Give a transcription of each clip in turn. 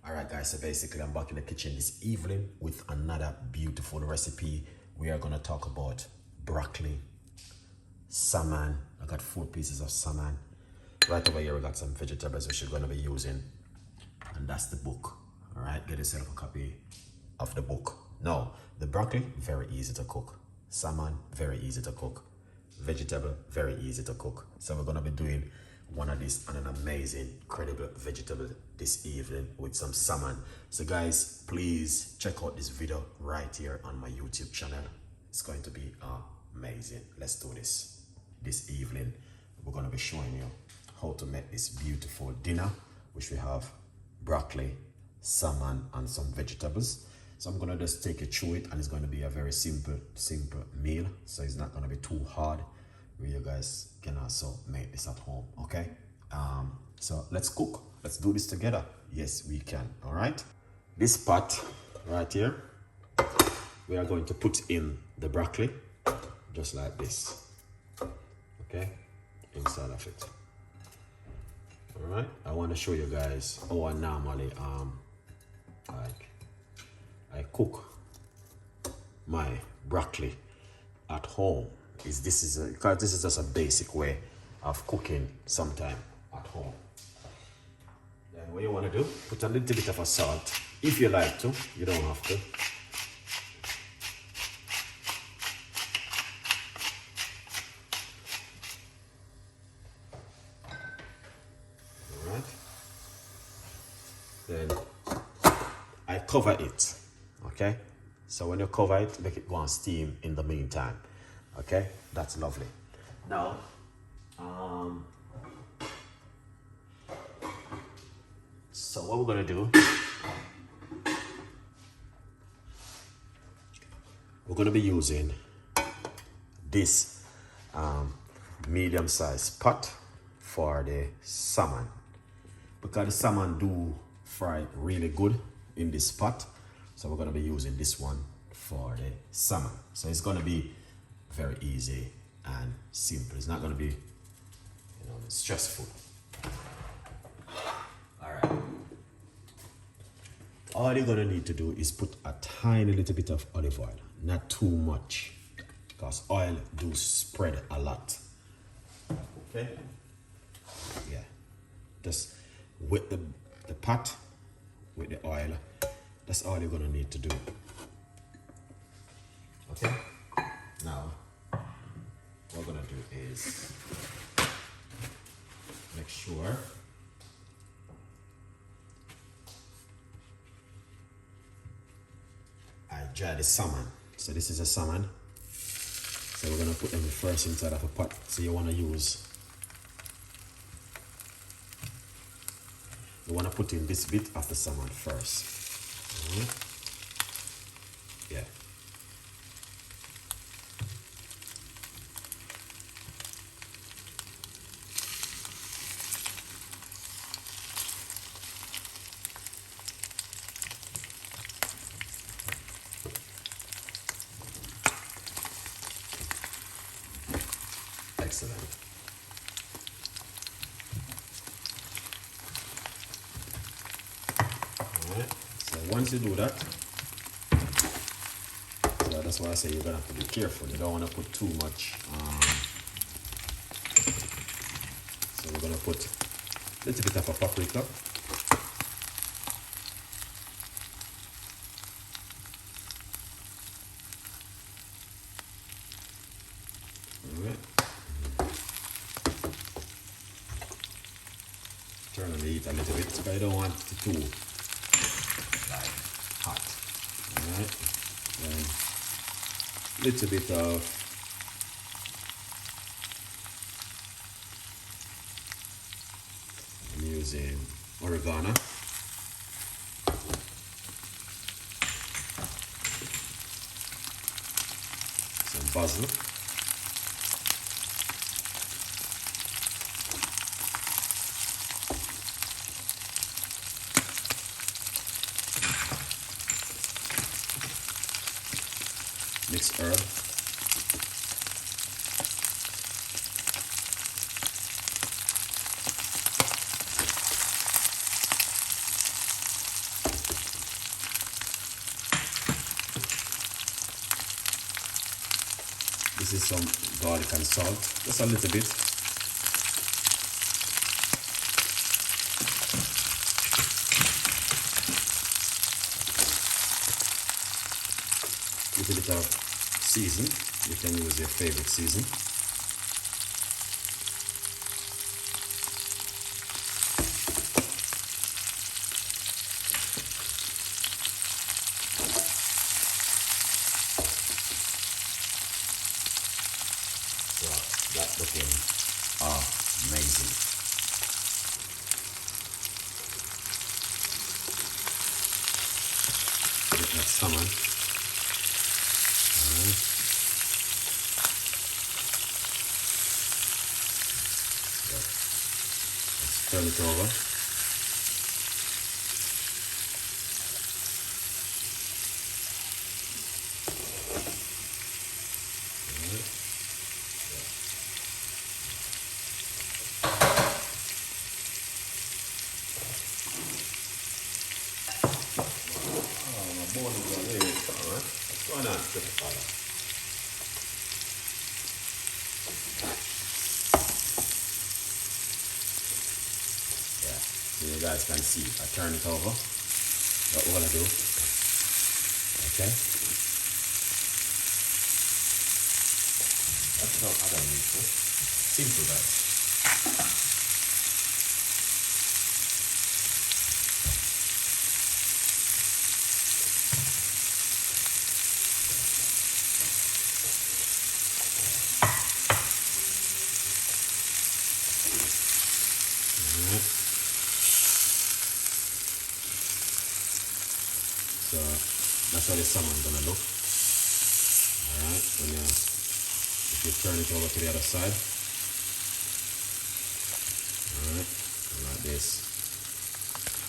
Alright guys, so basically I'm back in the kitchen this evening with another beautiful recipe. We are gonna talk about broccoli, salmon. I got 4 pieces of salmon. Right over here we got some vegetables which we're gonna be using. And that's the book. Alright, get yourself a copy of the book. Now, the broccoli, very easy to cook. Salmon, very easy to cook. Vegetable, very easy to cook. So we're gonna be doing one of these and an amazing, incredible vegetable this evening with some salmon. So guys, please check out this video right here on my YouTube channel. It's going to be amazing. Let's do this. This evening, we're gonna be showing you how to make this beautiful dinner, which we have broccoli, salmon, and some vegetables. So I'm gonna just take you through it, and it's gonna be a very simple meal. So it's not gonna be too hard, where you guys can also make this at home, okay? So let's cook. Let's do this together. Yes, we can, all right? This pot right here, we are going to put in the broccoli, just like this, okay? Inside of it. All right, I want to show you guys how I normally I cook my broccoli at home. Because this is just a basic way of cooking sometime at home. Then what you want to do, put a little bit of a salt if you like to. You don't have to. Then I cover it, okay? So when you cover it, make it go and steam in the meantime, okay? That's lovely. Now, so what we're gonna do, we're gonna be using this medium-sized pot for the salmon, because the salmon do fry really good in this pot. So we're going to be using this one for the salmon. So it's going to be very easy and simple. It's not going to be, stressful. All right. All you're going to need to do is put a tiny little bit of olive oil, not too much, because oil do spread a lot. Okay. Yeah. Just with the pot with the oil. That's all you're gonna need to do. Okay? Now, what we're gonna do is make sure I dry the salmon. So this is a salmon. So we're gonna put them first inside of a pot. So you wanna put in this bit of the salmon first. Yeah. Excellent. Once you do that, so that's why I say you're gonna have to be careful. You don't want to put too much. So we're gonna put a little bit of a paprika. Alright. Turn on the heat a little bit, but I don't want it too hot. Alright, then a little bit of I'm using oregano, some basil, mixed herb, This is some garlic and salt, just a little bit. Little bit of season. You can use your favorite season. So that's looking amazing. Get that salmon. Let's turn it over. What's going on, Chef Ricardo? Yeah, so you guys can see, I turn it over. That's what I do. Okay. That's not, I don't need to. Simple, guys. So that's how the salmon gonna look. Alright, if you turn it over to the other side. Alright, like this.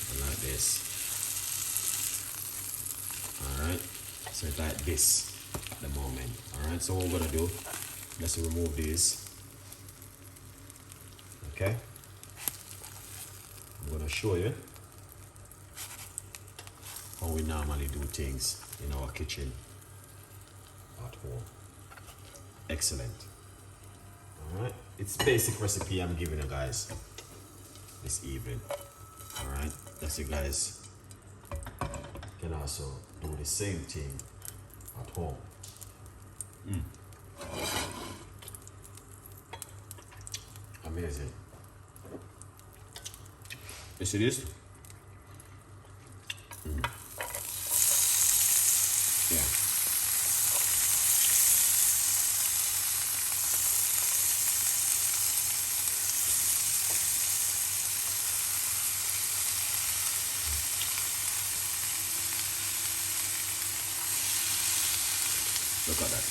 And like this. Alright, so it's like this at the moment. Alright, so what we're gonna do, let's remove these. Okay. I'm gonna show you how we normally do things in our kitchen at home. Excellent. Alright, it's basic recipe I'm giving you guys this evening. Alright, that's you guys can also do the same thing at home. Amazing. You see this? Yeah. Look at that.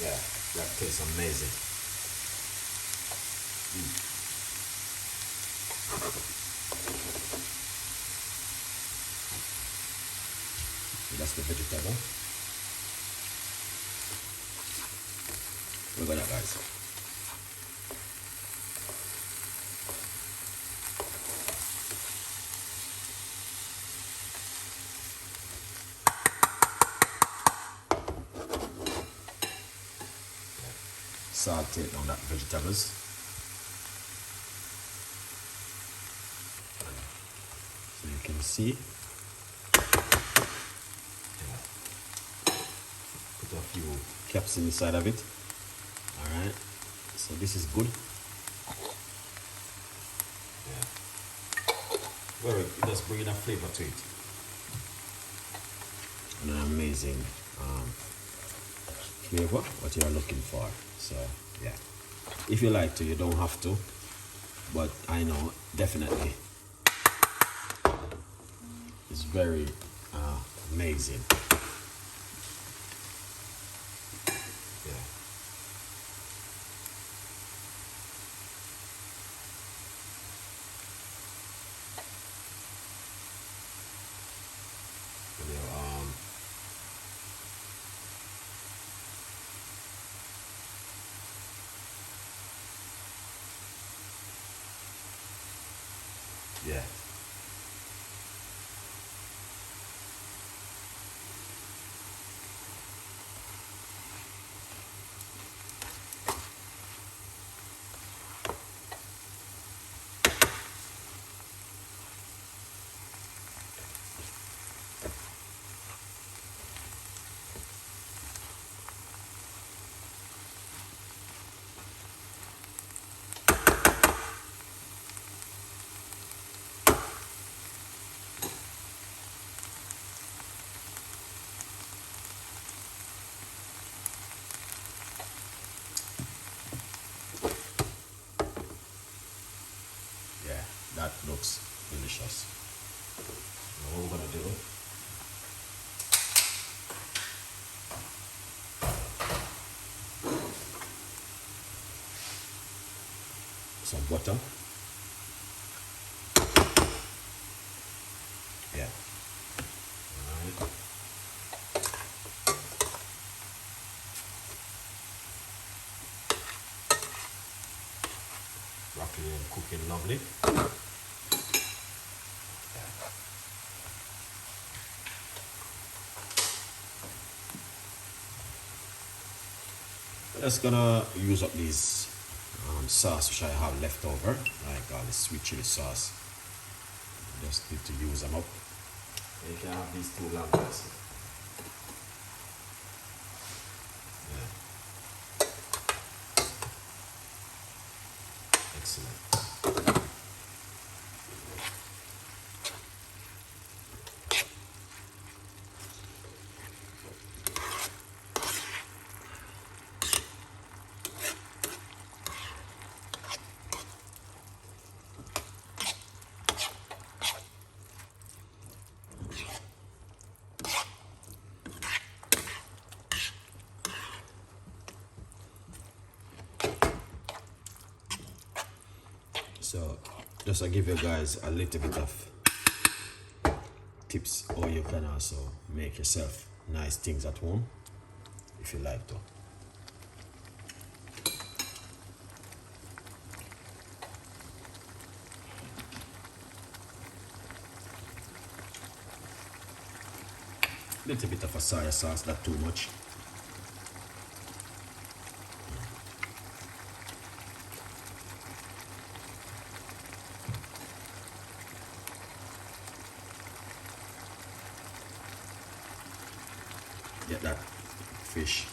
Yeah, that tastes amazing. So that's the vegetable. Look at that, guys. Saute down that vegetables. So you can see. Put a few caps inside of it. Alright. So this is good. Yeah. Well, it just bring a flavor to it. And an amazing flavor, what you are looking for. So yeah, if you like to, you don't have to, but I know definitely it's very amazing. Yeah. some butter. Yeah. Alright. Broccoli and cooking lovely. Just gonna use up these sauce which I have left over, like all the sweet chili sauce. Just need to use them up. You can have these two long guys. Yeah. Excellent. So just to give you guys a little bit of tips how you can also make yourself nice things at home if you like to. Little bit of a soy sauce, not too much. Get that fish.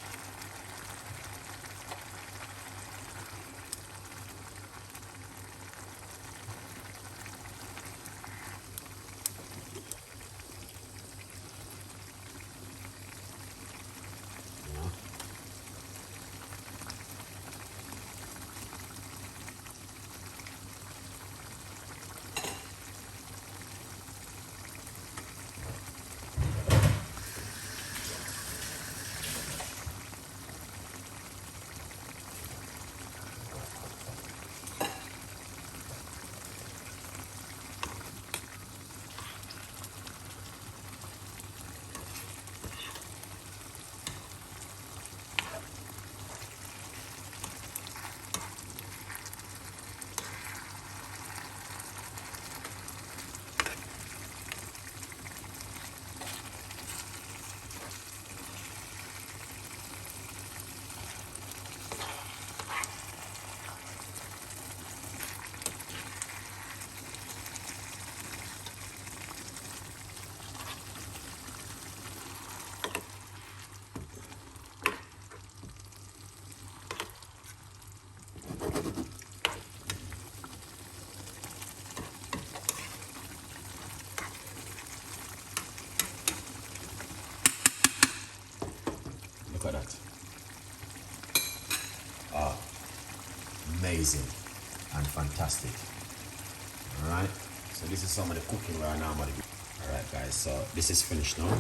Look at that. Ah, amazing and fantastic. All right, so this is some of the cooking right now. All right, guys, so this is finished now.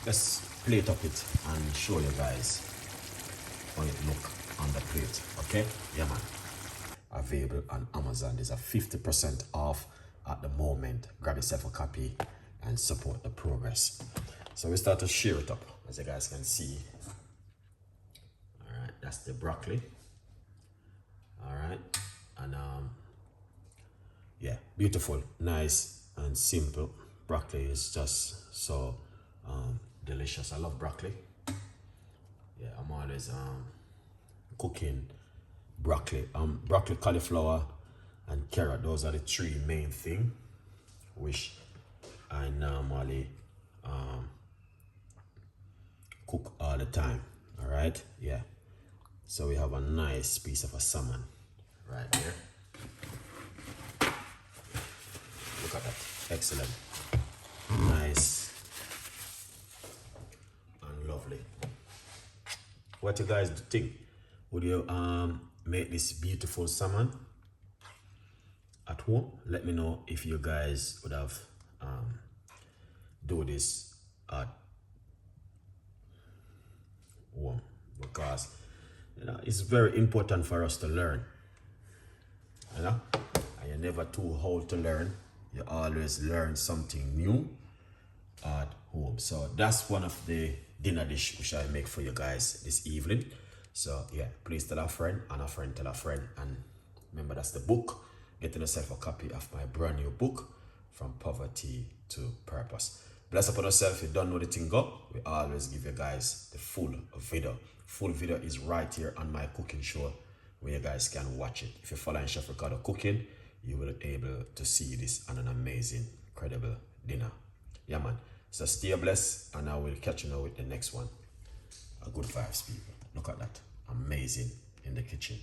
Let's plate up it and show you guys how it look on the plate. Okay, yeah man. Available on Amazon. There's a 50% off at the moment. Grab yourself a copy and support the progress. So we start to shear it up, as you guys can see. All right, that's the broccoli. All right, and yeah, beautiful, nice and simple. Broccoli is just so delicious. I love broccoli. Yeah, I'm always cooking broccoli, cauliflower, and carrot. Those are the three main things which I normally cook all the time. All right, yeah. So we have a nice piece of a salmon right here. Look at that, excellent, nice and lovely. What you guys think? Would you make this beautiful salmon at home? Let me know if you guys would have do this at home, because you know it's very important for us to learn. you know, and you're never too old to learn. You always learn something new at home. So that's one of the dinner dish which I make for you guys this evening. So yeah, please tell a friend, and a friend tell a friend. And remember, that's the book. Getting yourself a copy of my brand new book, From Poverty to Purpose. Bless upon yourself. If you don't know the thing go, we always give you guys the full video. Full video is right here on my cooking show, where you guys can watch it. If you're following Chef Ricardo Cooking, you will be able to see this on an amazing, incredible dinner. Yeah, man. So stay blessed, and I will catch you now with the next one. A good vibes, people. Look at that. Amazing in the kitchen.